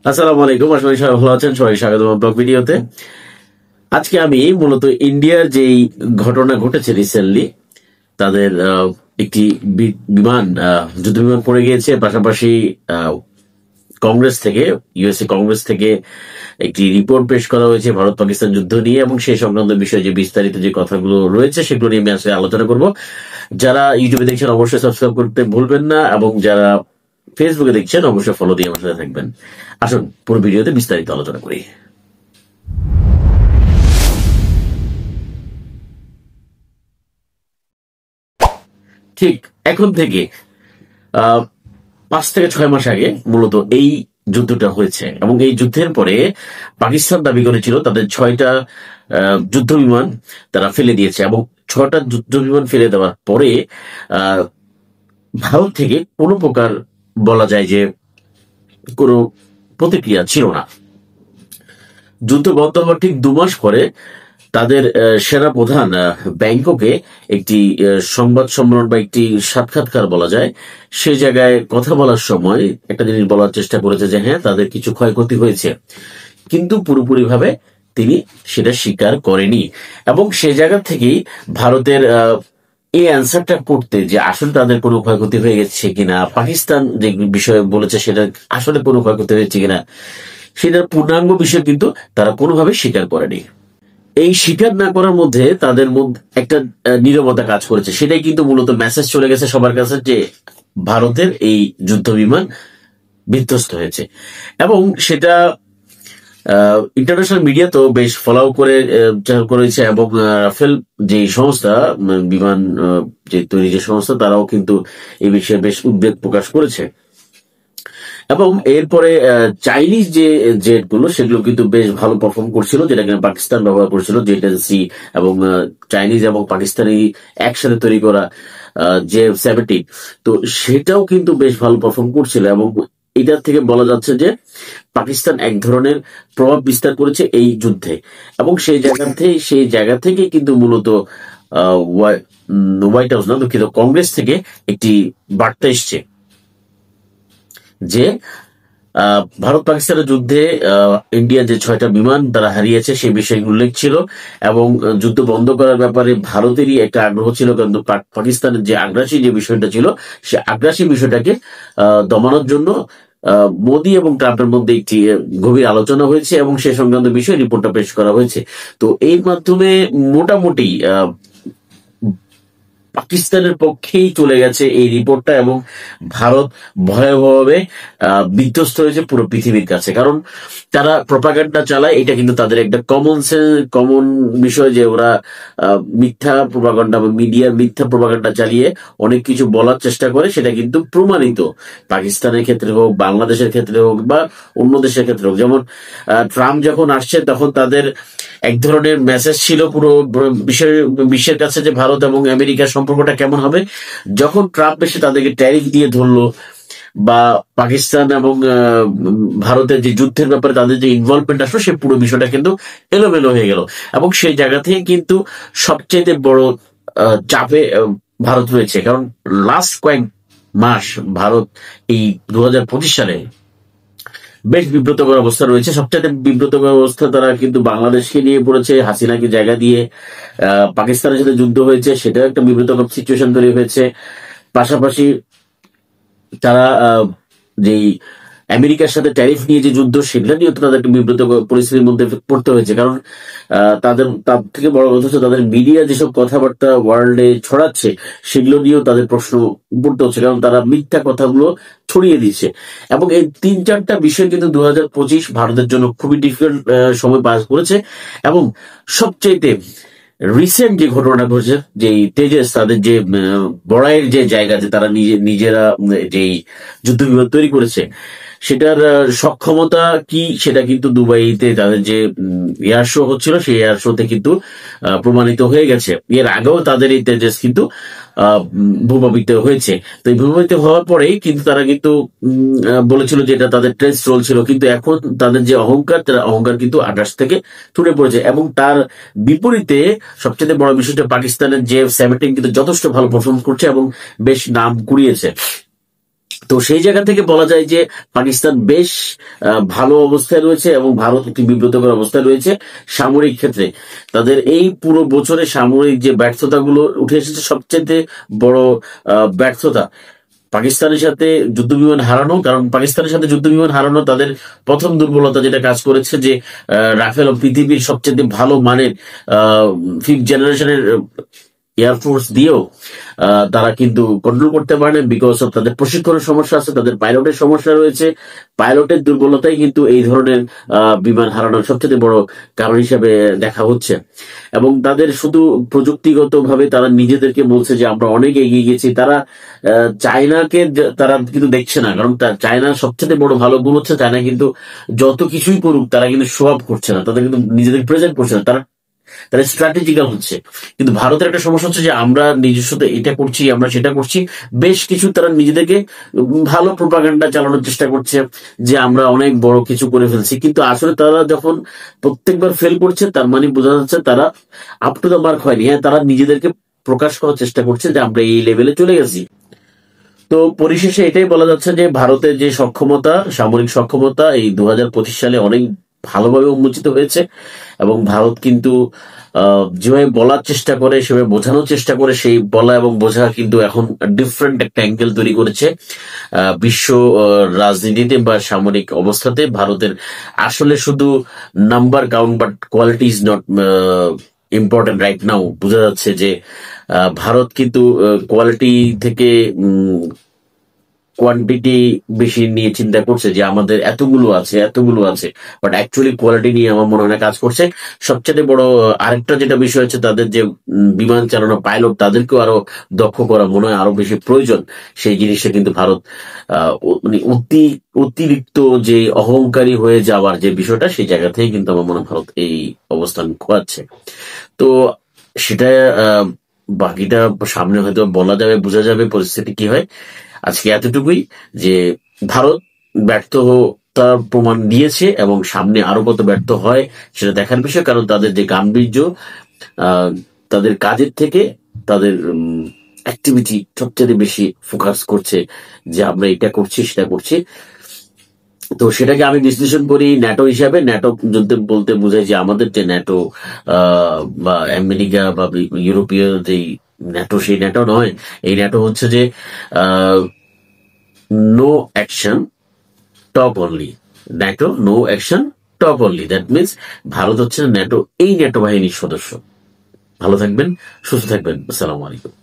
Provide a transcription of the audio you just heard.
আসসালামু আলাইকুম। আশা করি সবাই ভালো আছেন। সবাই স্বাগত ব্লগ ভিডিওতে। আজকে আমি মূলত ইন্ডিয়ার যেই ঘটনা ঘটেছে রিসেন্টলি, তাদের একটি বিমান যুদ্ধ বিমান পড়ে গিয়েছে। পাশাপাশি আহ, কংগ্রেস থেকে ইউএসএ কংগ্রেস থেকে একটি রিপোর্ট পেশ করা হয়েছে ভারত পাকিস্তান যুদ্ধ নিয়ে, এবং সেই সংক্রান্ত বিষয়ে যে বিস্তারিত যে কথাগুলো রয়েছে সেগুলো নিয়ে আমি আজকে আলোচনা করব। যারা ইউটিউবে দেখছেন অবশ্যই সাবস্ক্রাইব করতে ভুলবেন না, এবং যারা ফেসবুকে দেখছেন অবশ্যই ফলো দিয়ে আমার সাথে থাকবেন। আসুন পুরো ভিডিওতে বিস্তারিত আলোচনা করি। ঠিক এখন থেকে আহ 5 থেকে 6 মাস আগে মূলত এই যুদ্ধটা হয়েছে, এবং এই যুদ্ধের পরে পাকিস্তান দাবি করেছিল তাদের 6টা যুদ্ধ বিমান তারা ফেলে দিয়েছে, এবং 6টা যুদ্ধ বিমান ফেলে দেওয়ার পরে আহ ভারত থেকে কোনো প্রকার বলা যায় যে কোনো প্রতিক্রিয়া ছিল না। যুদ্ধ বন্ধ হওয়ার ঠিক 2 মাস পরে তাদের সেনা প্রধান ব্যাংককে একটি সংবাদ সম্মেলন বা একটি সাক্ষাৎকার বলা যায়, সে জায়গায় কথা বলার সময় একটা জিনিস বলার চেষ্টা করেছে যে হ্যাঁ, তাদের কিছু ক্ষয়ক্ষতি হয়েছে, কিন্তু পুরোপুরিভাবে তিনি সেটা স্বীকার করেনি। এবং সে জায়গা থেকেই ভারতের এই অ্যান্সারটা করতে যে আসলে তাদের কোনো ক্ষয়ক্ষতি হয়ে গেছে কিনা, পাকিস্তান যে বিষয়ে বলেছে সেটা আসলে কোনো ক্ষয়ক্ষতি হয়েছে কিনা, সেটার পূর্ণাঙ্গ বিষয় কিন্তু তারা কোনোভাবে স্বীকার করেনি। এই স্বীকার না করার মধ্যে তাদের মধ্যে একটা নীরবতা কাজ করেছে, সেটাই কিন্তু মূলত মেসেজ চলে গেছে সবার কাছে যে ভারতের এই যুদ্ধ বিমান বিধ্বস্ত হয়েছে। এবং সেটা ইন্টারন্যাশনাল মিডিয়া তো বেশ ফলো করে করেছে, এবং রাফেল যে সংস্থা, বিমান যে তৈরি যে সংস্থা, তারাও কিন্তু এই বিষয়ে বেশ উদ্বেগ প্রকাশ করেছে। এবং এরপরে চাইনিজ যে জেট গুলো সেগুলো কিন্তু বেশ ভালো পারফর্ম করছিল, যেটা কিনা পাকিস্তান ব্যবহার করছিল, জেট-এন-সি, এবং চাইনিজ এবং পাকিস্তানি একসাথে তৈরি করা JF-17। তো সেটাও কিন্তু বেশ ভালো পারফর্ম করছিল, এবং এটার থেকে বলা যাচ্ছে যে পাকিস্তান এক ধরনের প্রভাব বিস্তার করেছে এই যুদ্ধে। এবং সেই জায়গা থেকে কিন্তু মূলত হোয়াইট হাউস না, দুঃখিত, কংগ্রেস থেকে একটি বার্তা এসছে যে ভারত পাকিস্তানের যুদ্ধে ইন্ডিয়া যে 6টা বিমান তারা হারিয়েছে সেই বিষয়ে উল্লেখ ছিল, এবং যুদ্ধ বন্ধ করার ব্যাপারে ভারতেরই একটা আগ্রহ ছিল, কিন্তু পাকিস্তানের যে আগ্রাসী যে বিষয়টা ছিল, সে আগ্রাসী বিষয়টাকে দমানোর জন্য মোদি এবং ট্রাম্পের মধ্যে একটি গভীর আলোচনা হয়েছে, এবং সে সংক্রান্ত বিষয়ে রিপোর্টটা পেশ করা হয়েছে। তো এর মাধ্যমে মোটামুটি পাকিস্তানের পক্ষেই চলে গেছে এই রিপোর্টটা, এবং ভারত ভয়াবহভাবে বিধ্বস্ত হয়েছে পুরো পৃথিবীর কাছে। কারণ তারা প্রপাগান্ডা চালায়, এটা কিন্তু তাদের একটা কমন বিষয় যে ওরা মিথ্যা প্রপাগান্ডা বা মিডিয়ার মিথ্যা প্রপাগান্ডা চালিয়ে অনেক কিছু বলার চেষ্টা করে, সেটা কিন্তু প্রমাণিত। পাকিস্তানের ক্ষেত্রে হোক, বাংলাদেশের ক্ষেত্রে হোক, বা অন্য দেশের ক্ষেত্রে হোক। যেমন ট্রাম্প যখন আসছে তখন তাদের এক ধরনের মেসেজ ছিল পুরো বিশ্বের কাছে যে ভারত এবং আমেরিকার সম্পর্কটা কেমন হবে। যখন ট্রাম্প এসে তাদেরকে ট্যারিফ দিয়ে ধরলো, বা পাকিস্তান এবং ভারতের যে যুদ্ধের ব্যাপারে তাদের যে ইনভলভমেন্ট আসলো, সে পুরো বিষয়টা কিন্তু এলোমেলো হয়ে গেল। এবং সেই জায়গা থেকে কিন্তু সবচেয়ে বড় চাপে ভারত রয়েছে। কারণ লাস্ট কয়েক মাস ভারত এই 2025 সালে বেশ বিব্রতকর অবস্থা রয়েছে। সবচেয়ে বিব্রতকর অবস্থা তারা কিন্তু বাংলাদেশকে নিয়ে পড়েছে, হাসিনাকে জায়গা দিয়ে পাকিস্তানের সাথে যুদ্ধ হয়েছে, সেটাও একটা বিব্রতকর সিচুয়েশন তৈরি হয়েছে। পাশাপাশি তারা যেই আমেরিকার সাথে ট্যারিফ নিয়ে যে যুদ্ধ, সেটা নিয়েও তাদের একটা বিব্রতকর পরিস্থিতির মধ্যে পড়তে হয়েছে। কারণ তার থেকে বড় কথা হচ্ছে তাদের মিডিয়া যেসব কথাবার্তা ওয়ার্ল্ডে ছড়াচ্ছে, সেগুলো নিয়েও তাদের প্রশ্ন পড়তে হচ্ছে, কারণ তারা মিথ্যা কথাগুলো ছড়িয়ে দিচ্ছে। এবং এই 3-4টা বিষয় কিন্তু 2025 ভারতের জন্য খুবই ডিফিকাল্ট সময় পাস করেছে। এবং সবচেয়ে রিসেন্ট যে ঘটনাটা ঘটেছে, যে তেজস তাদের যে বড়াইয়ের যে জায়গা, যে তারা নিজেরা যেই যুদ্ধ বিমান তৈরি করেছে, সেটার সক্ষমতা কি, সেটা কিন্তু দুবাইতে তাদের যে এয়ার শো হচ্ছিল, সেই এয়ার শোতে কিন্তু প্রমাণিত হয়ে গেছে। এর আগেও তাদের এই তেজস কিন্তু ভূপাতিত হয়েছে। তো এই ভূপাতিত হওয়ার পরেই কিন্তু তারা কিন্তু বলেছিল যে এটা তাদের টেস্ট রোল ছিল, কিন্তু এখন তাদের যে অহংকার, তারা অহংকার কিন্তু আকাশ থেকে ছুটে পড়েছে। এবং তার বিপরীতে সবচেয়ে বড় বিষয়টা, পাকিস্তানের JF-17 কিন্তু যথেষ্ট ভালো পারফর্ম করছে এবং বেশ নাম কুড়িয়েছে। তো সেই জায়গা থেকে বলা যায় যে পাকিস্তান বেশ ভালো অবস্থায় রয়েছে এবং ভারত একটি বিব্রতকর অবস্থায় রয়েছে সামরিক ক্ষেত্রে। তাদের এই পুরো বছরে সামরিক যে ব্যর্থতাগুলো উঠে এসেছে, সবচেয়ে বড় ব্যর্থতা পাকিস্তানের সাথে যুদ্ধবিমান হারানো। কারণ পাকিস্তানের সাথে যুদ্ধবিমান হারানো তাদের প্রথম দুর্বলতা যেটা কাজ করেছে, যে রাফেল পৃথিবীর সবচেয়ে ভালো মানের 5th জেনারেশনের এয়ারফোর্স দিয়েও তারা কিন্তু কন্ট্রোল করতে পারে না, বিকজ অফ তাদের প্রশিক্ষণের সমস্যা আছে, তাদের পাইলটের সমস্যা রয়েছে। পাইলটের দুর্বলতাই কিন্তু এই ধরনের বিমান হারানোর সবচেয়ে বড় কারণ হিসেবে দেখা হচ্ছে। এবং তাদের শুধু প্রযুক্তিগত ভাবে তারা নিজেদেরকে বলছে যে আমরা অনেক এগিয়ে গেছি, তারা চায়নাকে তারা কিন্তু দেখছে না। কারণ চায়নার সবচেয়ে বড় ভালো গুণ হচ্ছে চায়না কিন্তু যত কিছুই করুক তারা কিন্তু শো আপ করছে না, তাদের কিন্তু নিজেদের প্রেজেন্ট করছে না, তারা স্ট্র্যাটেজিক্যাল হচ্ছে। কিন্তু ভারতের একটা সমস্যা হচ্ছে যে আমরা নিজস্ব এটা করছি, আমরা সেটা করছি, বেশ কিছু তারা নিজেদেরকে ভালো প্রোপাগান্ডা চালানোর চেষ্টা করছে যে আমরা অনেক বড় কিছু করে ফেলছি। কিন্তু আসলে তারা যখন প্রত্যেকবার ফেল করছে, তার মানে বোঝা যাচ্ছে তারা আপ টু দ্য মার্ক হয়নি। হ্যাঁ, তারা নিজেদেরকে প্রকাশ করার চেষ্টা করছে যে আমরা এই লেভেলে চলে গেছি। তো পরিশেষে এটাই বলা যাচ্ছে যে ভারতের যে সক্ষমতা, সামরিক সক্ষমতা এই 2025 সালে অনেক ভালোভাবে উন্মোচিত হয়েছে। এবং ভারত কিন্তু যেভাবে বলার চেষ্টা করে, সেভাবে বোঝানোর চেষ্টা করে, সেই বলা এবং বোঝা কিন্তু এখন ডিফারেন্ট একটা অ্যাঙ্গেল তৈরি করেছে বিশ্ব রাজনীতিতে বা সামরিক অবস্থাতে। ভারতের আসলে শুধু number count but quality is not important right now. বোঝা যাচ্ছে যে ভারত কিন্তু কোয়ালিটি থেকে কোয়ান্টিটি বেশি নিয়ে চিন্তা করছে, যে আমাদের এতগুলো আছে, বাট অ্যাকচুয়ালি কোয়ালিটি নিয়ে আমার মনে হয় কাজ করছে। সবচেয়ে বড় আরেকটা যেটা বিষয় হচ্ছে, তাদের যে বিমান চালানো পাইলট, তাদেরকেও আরো দক্ষ করা মনে হয় আরো বেশি প্রয়োজন। সেই জিনিসটা কিন্তু ভারত মানে অতিরিক্ত যে অহংকারী হয়ে যাওয়ার যে বিষয়টা, সেই জায়গা থেকে কিন্তু আমার মনে হয় ভারত এই অবস্থান খোয়াচ্ছে। তো সেটা বাকিটা সামনে হয়তো বলা যাবে, বোঝা যাবে পরিস্থিতি কি হয়। আজকে এতটুকুই, যে ভারত ব্যর্থতার প্রমাণ দিয়েছে এবং সামনে আরো কত ব্যর্থ হয় সেটা দেখার বিষয়। কারণ তাদের যে গাম্ভীর্য, তাদের কাজের থেকে তাদের অ্যাক্টিভিটি সবচেয়ে বেশি ফোকাস করছে যে আমরা এটা করছি সেটা করছি। তো সেটাকে আমি বিশ্লেষণ করি ন্যাটো হিসাবে। ন্যাটো যদি বলতে বোঝায় যে আমাদের যে ন্যাটো বা আমেরিকা বা ইউরোপীয় যে ন্যাটো, সেই ন্যাটো নয়। এই ন্যাটো হচ্ছে যে no action talk only. NATO no action talk only, that means Bharat হচ্ছে ন্যাটো, এই ন্যাটো বাহিনীর সদস্য। ভালো থাকবেন, সুস্থ থাকবেন। আসসালামু আলাইকুম।